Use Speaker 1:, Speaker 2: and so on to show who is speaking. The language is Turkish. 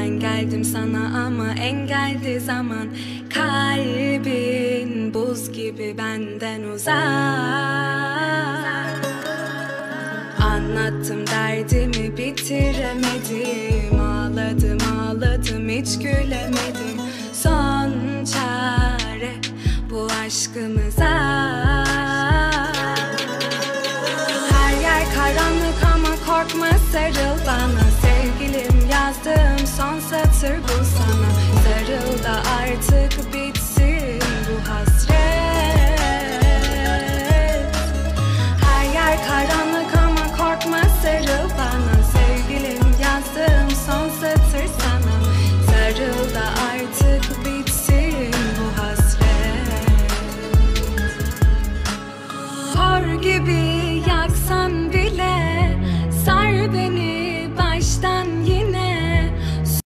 Speaker 1: Ben geldim sana ama engeldi zaman. Kalbin buz gibi benden uzak. Anlattım derdimi bitiremedim. Ağladım ağladım hiç gülemedim. Son çare bu aşkımıza. Her yer karanlık ama korkma sarıl bana. Sevgilim yazdığım son satır bu